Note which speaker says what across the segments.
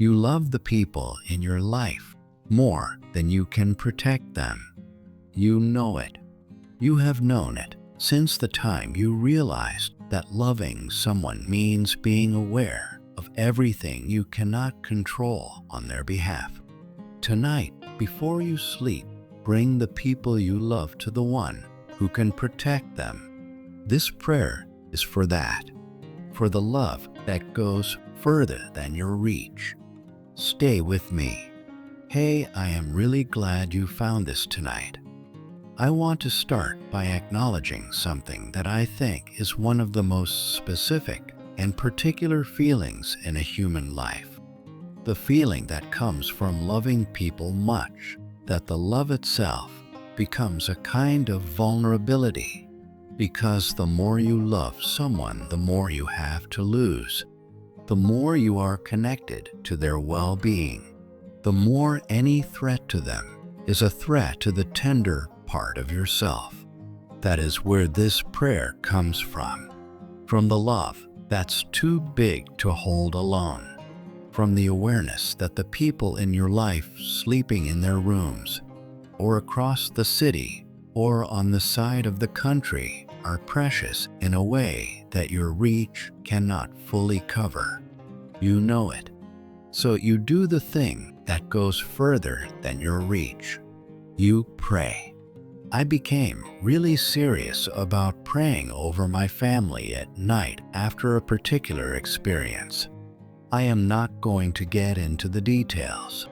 Speaker 1: You love the people in your life more than you can protect them. You know it. You have known it since the time you realized that loving someone means being aware of everything you cannot control on their behalf. Tonight, before you sleep, bring the people you love to the one who can protect them. This prayer is for that, for the love that goes further than your reach. Stay with me. Hey, I am really glad you found this tonight. I want to start by acknowledging something that I think is one of the most specific and particular feelings in a human life. The feeling that comes from loving people much, that the love itself becomes a kind of vulnerability. Because the more you love someone, the more you have to lose. The more you are connected to their well-being, the more any threat to them is a threat to the tender part of yourself. That is where this prayer comes from the love that's too big to hold alone, from the awareness that the people in your life sleeping in their rooms, or across the city, or on the side of the country are precious in a way that your reach cannot fully cover. You know it. So you do the thing that goes further than your reach. You pray. I became really serious about praying over my family at night after a particular experience. I am not going to get into the details.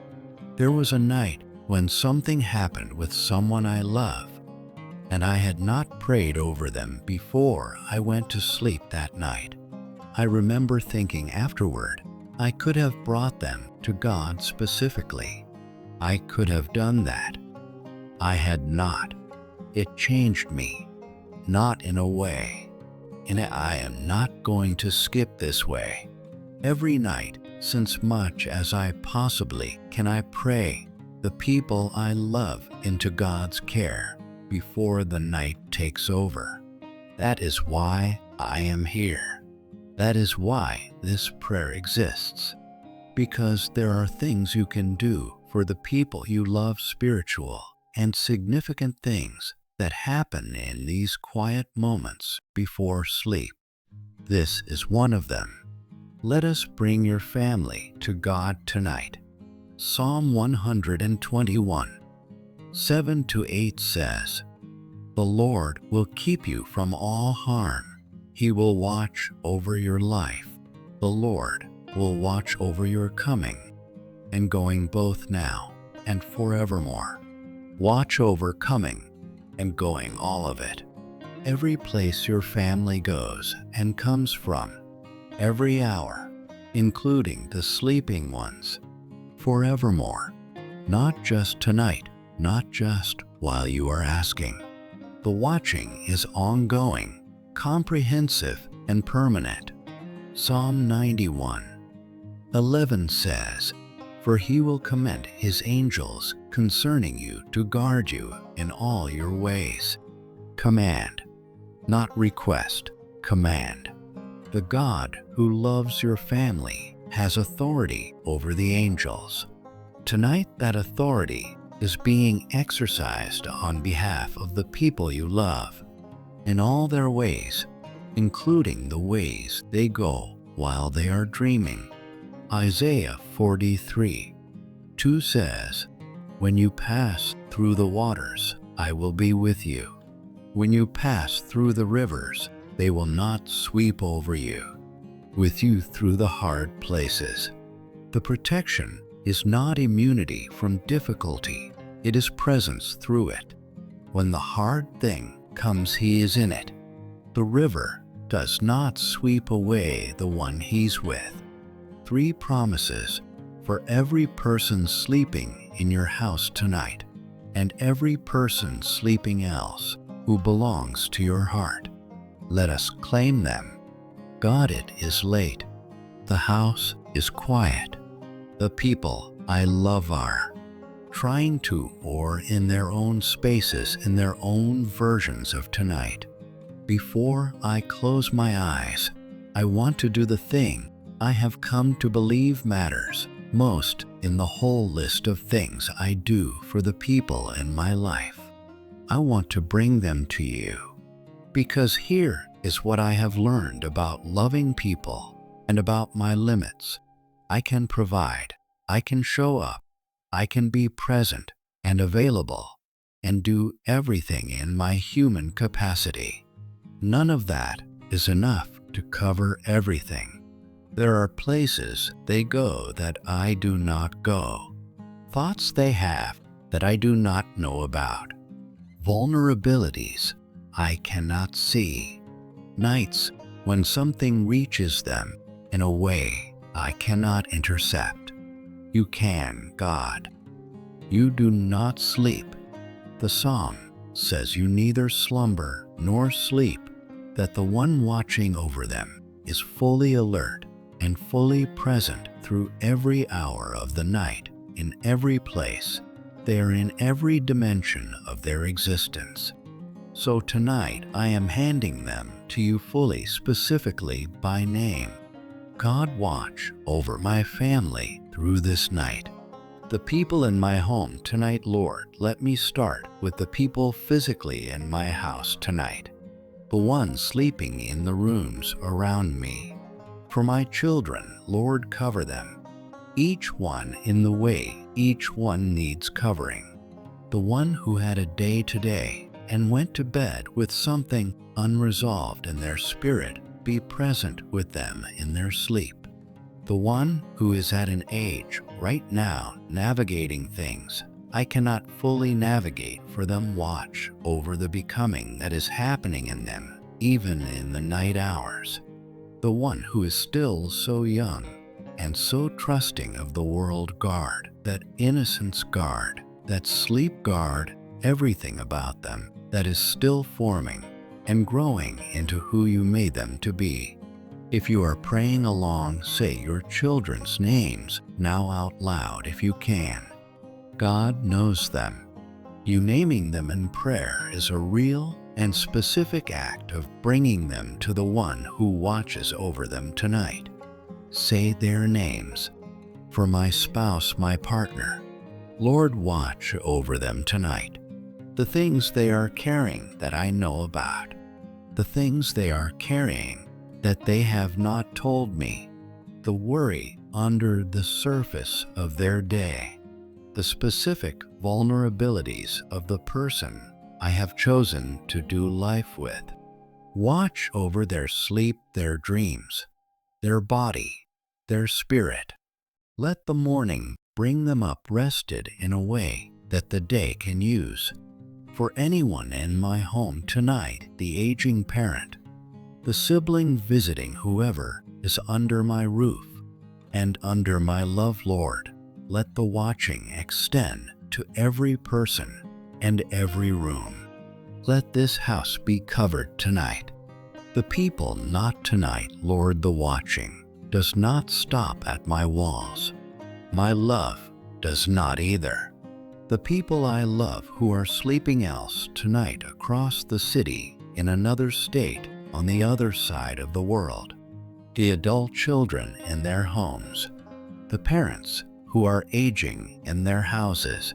Speaker 1: There was a night when something happened with someone I love, and I had not prayed over them before I went to sleep that night. I remember thinking afterward, I could have brought them to God specifically. I could have done that. I had not. It changed me, not in a way. I am not going to skip this way. Every night, since much as I possibly can, I pray the people I love into God's care before the night takes over. That is why I am here. That is why this prayer exists. Because there are things you can do for the people you love, spiritual and significant things that happen in these quiet moments before sleep. This is one of them. Let us bring your family to God tonight. Psalm 121, 7-8 says, "The Lord will keep you from all harm. He will watch over your life. The Lord will watch over your coming and going, both now and forevermore." Watch over coming and going, all of it. Every place your family goes and comes from, every hour, including the sleeping ones, forevermore. Not just tonight, not just while you are asking. The watching is ongoing, comprehensive, and permanent. Psalm 91:11 says, "For he will command his angels concerning you to guard you in all your ways." Command, not request, command. The God who loves your family has authority over the angels. Tonight, that authority is being exercised on behalf of the people you love, in all their ways, including the ways they go while they are dreaming. Isaiah 43:2 says, "When you pass through the waters, I will be with you. When you pass through the rivers, they will not sweep over you. With you through the hard places." The protection is not immunity from difficulty, it is presence through it. When the hard thing comes, he is in it. The river does not sweep away the one he's with. 3 promises for every person sleeping in your house tonight, and every person sleeping else who belongs to your heart. Let us claim them. God, it is late. The house is quiet. The people I love are trying to, or in their own spaces, in their own versions of tonight. Before I close my eyes, I want to do the thing I have come to believe matters. most in the whole list of things I do for the people in my life. I want to bring them to you, because here is what I have learned about loving people and about my limits. I can provide, I can show up, I can be present and available, and do everything in my human capacity. None of that is enough to cover everything. There are places they go that I do not go, thoughts they have that I do not know about, vulnerabilities I cannot see, nights when something reaches them in a way I cannot intercept. You can, God. You do not sleep. The psalm says you neither slumber nor sleep, that the one watching over them is fully alert and fully present through every hour of the night, in every place. They are in every dimension of their existence. So tonight I am handing them to you fully, specifically by name. God, watch over my family through this night. The people in my home tonight, Lord, let me start with the people physically in my house tonight, the ones sleeping in the rooms around me. For my children, Lord, cover them, each one in the way each one needs covering. The one who had a day today and went to bed with something unresolved in their spirit, be present with them in their sleep. The one who is at an age right now navigating things I cannot fully navigate for them, watch over the becoming that is happening in them, even in the night hours. The one who is still so young and so trusting of the world, guard that innocence, guard that sleep, guard everything about them that is still forming and growing into who you made them to be. If you are praying along, say your children's names now out loud if you can. God knows them. You naming them in prayer is a real and specific act of bringing them to the one who watches over them tonight. Say their names. For my spouse, my partner, Lord, watch over them tonight. The things they are carrying that I know about, the things they are carrying that they have not told me, the worry under the surface of their day, the specific vulnerabilities of the person I have chosen to do life with. Watch over their sleep, their dreams, their body, their spirit. Let the morning bring them up rested in a way that the day can use. For anyone in my home tonight, the aging parent, the sibling visiting whoever is under my roof and under my love, Lord, let the watching extend to every person and every room. Let this house be covered tonight. The people not tonight, Lord, the watching does not stop at my walls. My love does not either. The people I love who are sleeping else tonight across the city, in another state, on the other side of the world. The adult children in their homes. The parents who are aging in their houses.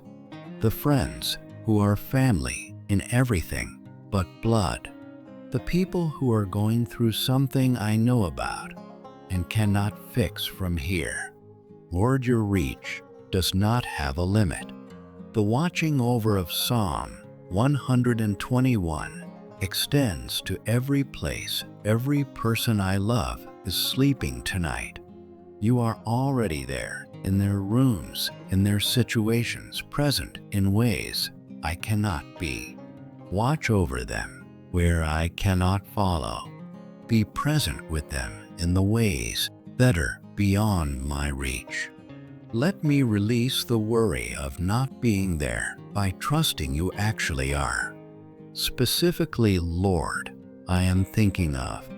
Speaker 1: The friends who are family in everything but blood. The people who are going through something I know about and cannot fix from here. Lord, your reach does not have a limit. The watching over of Psalm 121 extends to every place, every person I love is sleeping tonight. You are already there, in their rooms, in their situations, present in ways I cannot be. Watch over them where I cannot follow. Be present with them in the ways that are beyond my reach. Let me release the worry of not being there by trusting you actually are. Specifically, Lord, I am thinking of.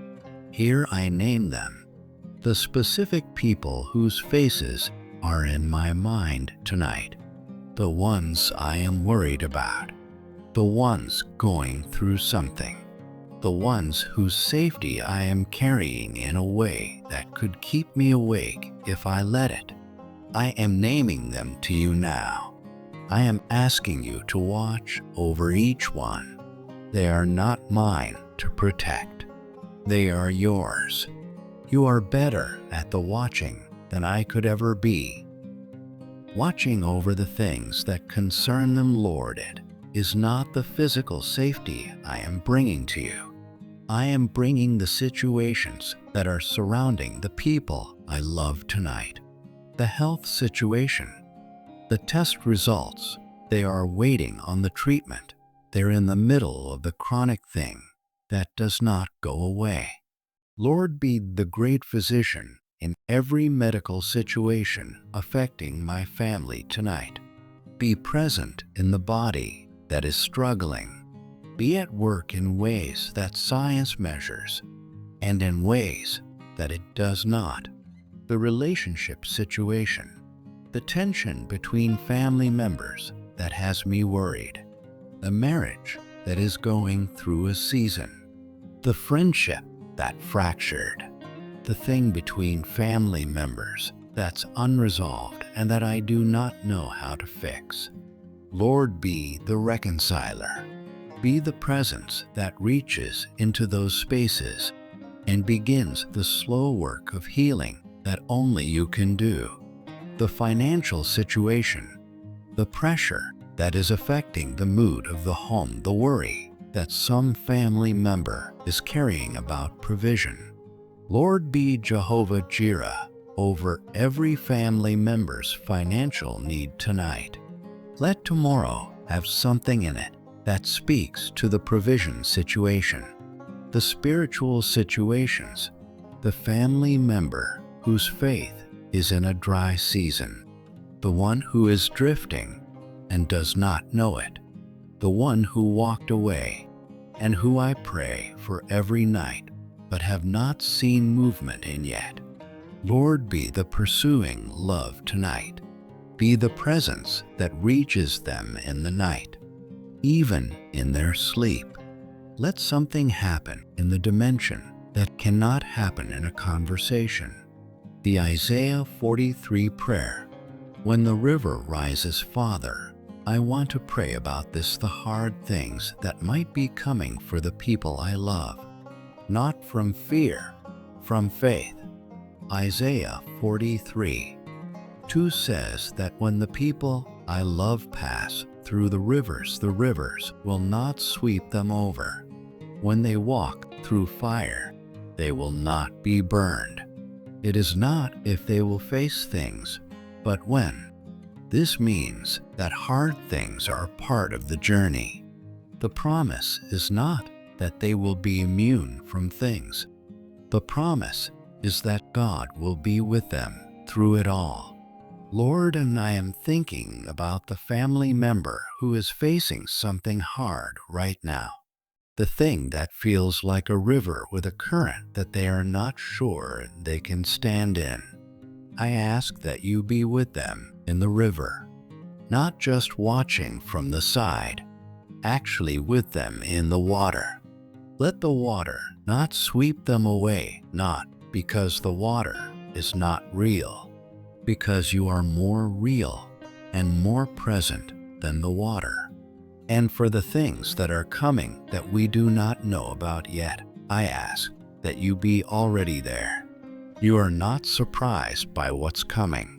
Speaker 1: Here I name them. The specific people whose faces are in my mind tonight. The ones I am worried about. The ones going through something. The ones whose safety I am carrying in a way that could keep me awake if I let it. I am naming them to you now. I am asking you to watch over each one. They are not mine to protect. They are yours. You are better at the watching than I could ever be. Watching over the things that concern them, Lord, it is not the physical safety I am bringing to you. I am bringing the situations that are surrounding the people I love tonight. The health situation, the test results, they are waiting on the treatment. They're in the middle of the chronic thing that does not go away. Lord, be the great physician in every medical situation affecting my family tonight. Be present in the body that is struggling. Be at work in ways that science measures and in ways that it does not. The relationship situation, the tension between family members that has me worried, the marriage that is going through a season, the friendship that fractured, the thing between family members that's unresolved and that I do not know how to fix. Lord, be the reconciler. Be the presence that reaches into those spaces and begins the slow work of healing that only you can do. The financial situation, the pressure that is affecting the mood of the home, the worry that some family member is carrying about provision. Lord, be Jehovah Jireh over every family member's financial need tonight. Let tomorrow have something in it that speaks to the provision situation, the spiritual situations, the family member whose faith is in a dry season, the one who is drifting and does not know it, the one who walked away and who I pray for every night but have not seen movement in yet. Lord, be the pursuing love tonight. Be the presence that reaches them in the night, even in their sleep. Let something happen in the dimension that cannot happen in a conversation. The Isaiah 43 prayer. When the river rises, Father, I want to pray about this, the hard things that might be coming for the people I love. Not from fear, from faith. Isaiah 43:2 says that when the people I love pass through the rivers will not sweep them over. When they walk through fire, they will not be burned. It is not if they will face things, but when. This means that hard things are part of the journey. The promise is not that they will be immune from things. The promise is that God will be with them through it all. Lord, and I am thinking about the family member who is facing something hard right now. The thing that feels like a river with a current that they are not sure they can stand in. I ask that you be with them in the river, not just watching from the side, actually with them in the water. Let the water not sweep them away, not because the water is not real, because you are more real and more present than the water. And for the things that are coming that we do not know about yet, I ask that you be already there. You are not surprised by what's coming.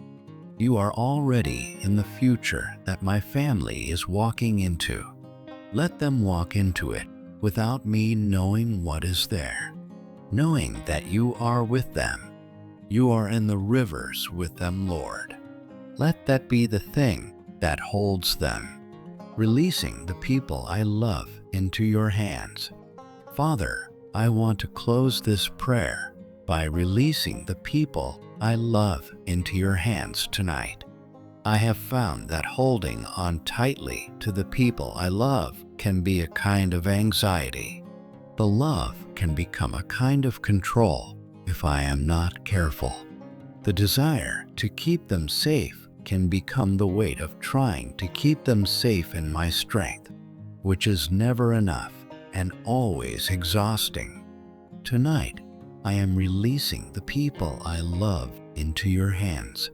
Speaker 1: You are already in the future that my family is walking into. Let them walk into it without me knowing what is there, knowing that you are with them. You are in the rivers with them, Lord. Let that be the thing that holds them, releasing the people I love into your hands. Father, I want to close this prayer by releasing the people I love into your hands tonight. I have found that holding on tightly to the people I love can be a kind of anxiety. The love can become a kind of control if I am not careful. The desire to keep them safe can become the weight of trying to keep them safe in my strength, which is never enough and always exhausting. Tonight, I am releasing the people I love into your hands.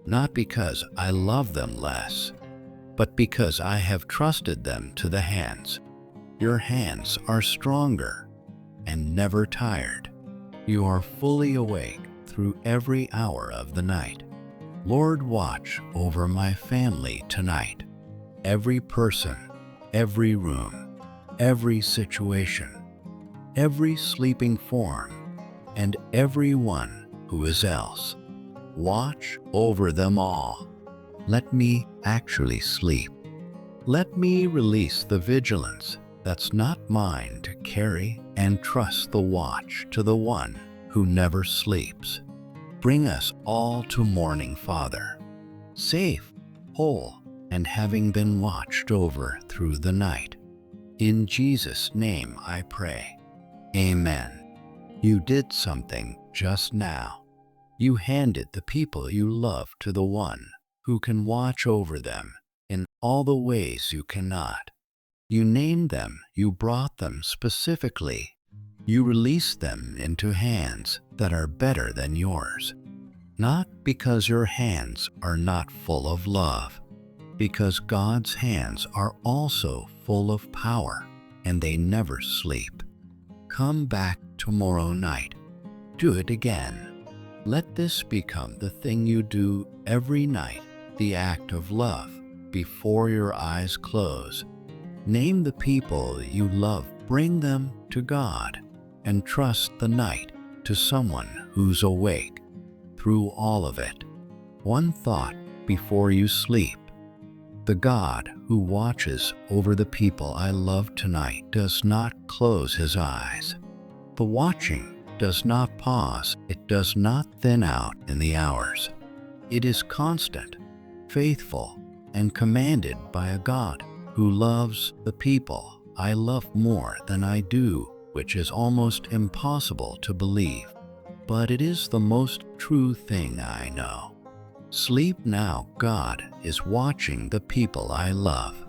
Speaker 1: not because I love them less, but because I have trusted them to the hands. Your hands are stronger and never tired. You are fully awake through every hour of the night. Lord, watch over my family tonight. Every person, every room, every situation, every sleeping form, and everyone who is else. Watch over them all. Let me actually sleep. Let me release the vigilance that's not mine to carry and trust the watch to the one who never sleeps. Bring us all to morning, Father, safe, whole, and having been watched over through the night. In Jesus' name I pray. Amen. You did something just now. You handed the people you love to the one who can watch over them in all the ways you cannot. You named them, you brought them specifically. You released them into hands that are better than yours. Not because your hands are not full of love, because God's hands are also full of power, and they never sleep. Come back tomorrow night. Do it again. Let this become the thing you do every night, the act of love, before your eyes close. Name the people you love, bring them to God, and trust the night to someone who's awake through all of it. One thought before you sleep. The God who watches over the people I love tonight does not close his eyes. The watching does not pause, it does not thin out in the hours. It is constant, faithful, and commanded by a God who loves the people I love more than I do, which is almost impossible to believe. But it is the most true thing I know. Sleep now, God is watching the people I love.